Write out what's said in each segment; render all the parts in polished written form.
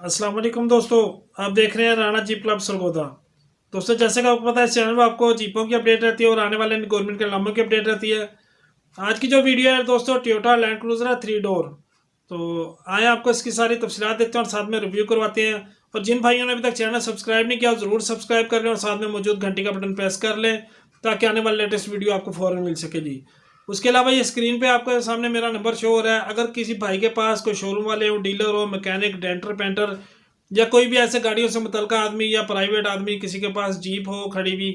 अस्सलाम वालेकुम दोस्तों। आप देख रहे हैं राणा जीप क्लब सरगोदा। दोस्तों, जैसे कि आपको पता है, इस चैनल में आपको जीपों की अपडेट रहती है और आने वाले गवर्नमेंट के नामों की अपडेट रहती है। आज की जो वीडियो है दोस्तों, टोयोटा लैंड क्रूजर है 3 डोर। तो आए आपको इसकी सारी तफसीलात देते हैं और साथ में रिव्यू करवाते हैं। और जिन भाइयों ने अभी तक चैनल सब्सक्राइब नहीं किया, ज़रूर सब्सक्राइब कर लें और साथ में मौजूद घंटी का बटन प्रेस कर लें ताकि आने वाले लेटेस्ट वीडियो आपको फ़ौरन मिल सके जी। उसके अलावा ये स्क्रीन पे आपके सामने मेरा नंबर शो हो रहा है। अगर किसी भाई के पास कोई शोरूम वाले हो, डीलर हो, मैकेनिक, डेंटर, पेंटर या कोई भी ऐसे गाड़ियों से मुतलका आदमी या प्राइवेट आदमी किसी के पास जीप हो खड़ी हुई,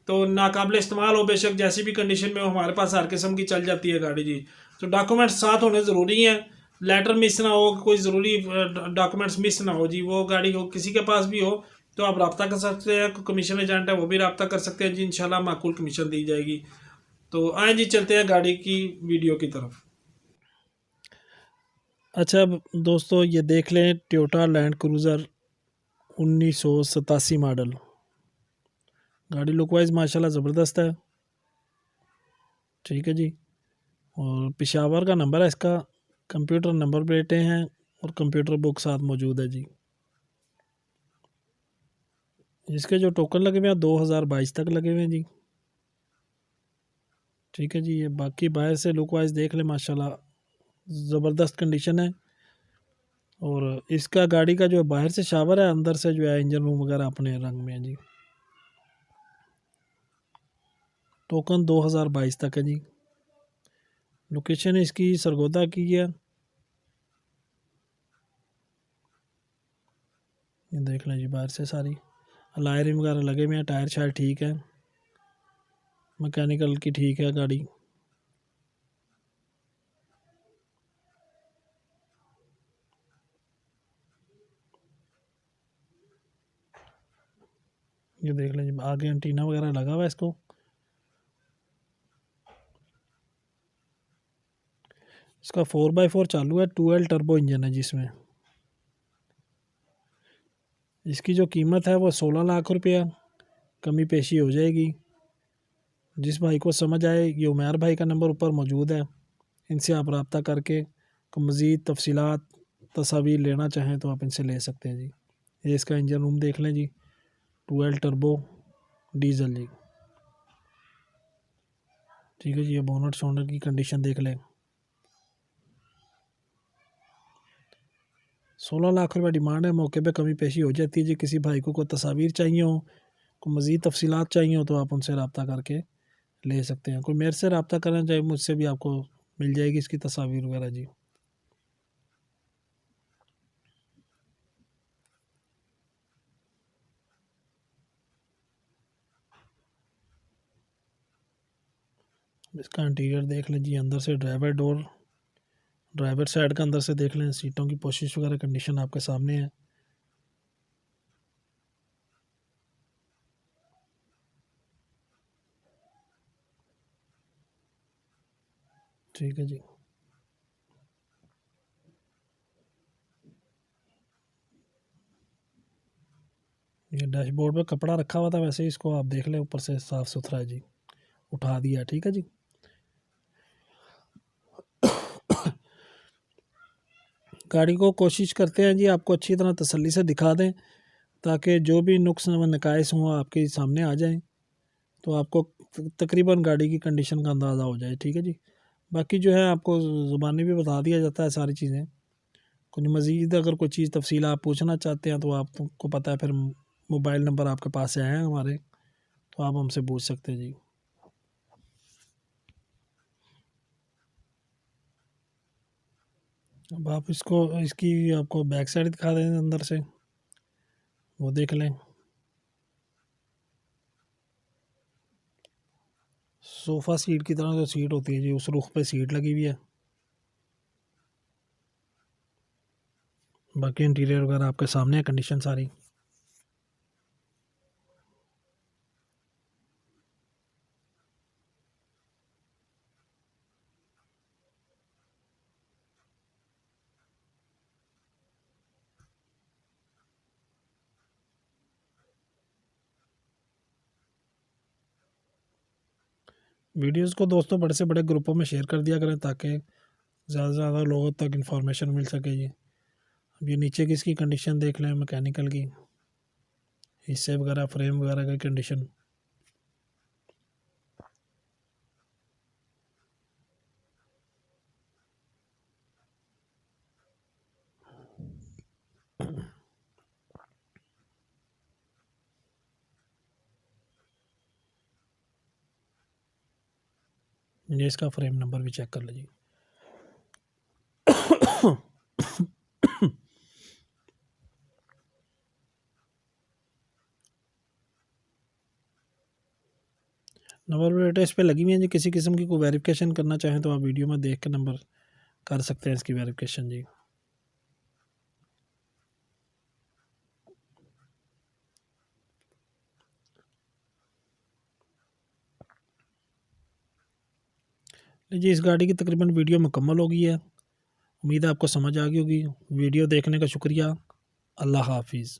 तो नाकाबिल इस्तेमाल हो, बेशक जैसी भी कंडीशन में हो, हमारे पास हर किस्म की चल जाती है गाड़ी जी। तो डॉक्यूमेंट्स साथ होने ज़रूरी हैं। लेटर मिस ना हो, कोई ज़रूरी डॉक्यूमेंट्स मिस ना हो जी। वो गाड़ी हो किसी के पास भी हो तो आप रब्ता कर सकते हैं। कोई कमीशन एजेंट है वो भी रब्ता कर सकते हैं जी। इंशाल्लाह माकूल कमीशन दी जाएगी। तो आए जी, चलते हैं गाड़ी की वीडियो की तरफ। अच्छा दोस्तों, ये देख लें टोयोटा लैंड क्रूज़र 1987 मॉडल। गाड़ी लुक वाइज माशाल्लाह ज़बरदस्त है। ठीक है जी। और पेशावर का नंबर है इसका, कंप्यूटर नंबर प्लेटें हैं और कंप्यूटर बुक साथ मौजूद है जी। इसके जो टोकन लगे हुए हैं 2022 तक लगे हुए हैं जी। ठीक है जी। ये बाकी बाहर से लुक वाइज देख लें, माशाल्लाह ज़बरदस्त कंडीशन है। और इसका गाड़ी का जो बाहर से शावर है, अंदर से जो है इंजन रूम वगैरह अपने रंग में है जी। टोकन 2022 तक है जी। लोकेशन इसकी सरगोदा की है। ये देख लें जी, बाहर से सारी अलायरिंग वगैरह लगे हुए हैं। टायर शायर ठीक है, मैकेनिकल की ठीक है गाड़ी। ये देख लें जी, आगे एंटीना वगैरह लगा हुआ है इसको। इसका 4x4 चालू है, 2L टर्बो इंजन है जिसमें। इसकी जो कीमत है वो 16 लाख रुपया, कमी पेशी हो जाएगी। जिस भाई को समझ आए, ये उमैर भाई का नंबर ऊपर मौजूद है, इनसे आप रब्ता करके मज़ीद तफसीलात तस्वीर लेना चाहें तो आप इनसे ले सकते हैं जी। ये इसका इंजन रूम देख लें जी, 2L टर्बो डीजल जी। ठीक है जी। ये बोनट शोनट की कंडीशन देख लें। 16 लाख रुपये डिमांड है, मौके पे कमी पेशी हो जाती है जी। किसी भाई को तस्वीर चाहिए हो, को मज़ीद तफसीलात चाहिए हो तो आप उनसे रब्ता करके ले सकते हैं। कोई मेरे से रब्ता करना चाहे, मुझसे भी आपको मिल जाएगी इसकी तस्वीर वगैरह जी। इसका इंटीरियर देख लें जी। अंदर से ड्राइवर डोर, ड्राइवर साइड का अंदर से देख लें। सीटों की पोशिश वगैरह कंडीशन आपके सामने है। ठीक है जी। ये डैशबोर्ड पे कपड़ा रखा हुआ था, वैसे ही इसको आप देख लें, ऊपर से साफ़ सुथरा है जी, उठा दिया। ठीक है जी। गाड़ी को कोशिश करते हैं जी आपको अच्छी तरह तसल्ली से दिखा दें, ताकि जो भी नुक्स व नकाइस हों आपके सामने आ जाएं, तो आपको तकरीबन गाड़ी की कंडीशन का अंदाज़ा हो जाए। ठीक है जी। बाकी जो है आपको ज़ुबानी भी बता दिया जाता है सारी चीज़ें। कुछ मज़ीद अगर कोई चीज़ तफसील आप पूछना चाहते हैं तो आपको पता है, फिर मोबाइल नंबर आपके पास से हैं हमारे, तो आप हमसे पूछ सकते हैं जी। अब आप इसको, इसकी आपको बैक साइड दिखा दें अंदर से, वो देख लें। सोफ़ा सीट की तरह जो सीट होती है जी, उस रुख पे सीट लगी हुई है। बाकी इंटीरियर वगैरह आपके सामने है, कंडीशन सारी। वीडियोस को दोस्तों बड़े से बड़े ग्रुपों में शेयर कर दिया करें ताकि ज़्यादा से ज़्यादा लोगों तक इंफॉर्मेशन मिल सके जी। अब ये नीचे की इसकी कंडीशन देख लें, मैकेनिकल की, हिस्से वगैरह, फ्रेम वगैरह की कंडीशन। ये इसका फ्रेम नंबर भी चेक कर लीजिए। नंबर प्लेटें इस पे लगी हुई हैं जी। किसी किस्म की कोई वेरिफिकेशन करना चाहें तो आप वीडियो में देख के नंबर कर सकते हैं इसकी वेरिफिकेशन जी। जी इस गाड़ी की तकरीबन वीडियो मुकम्मल हो गई है। उम्मीद है आपको समझ आ गई होगी। वीडियो देखने का शुक्रिया। अल्लाह हाफिज़।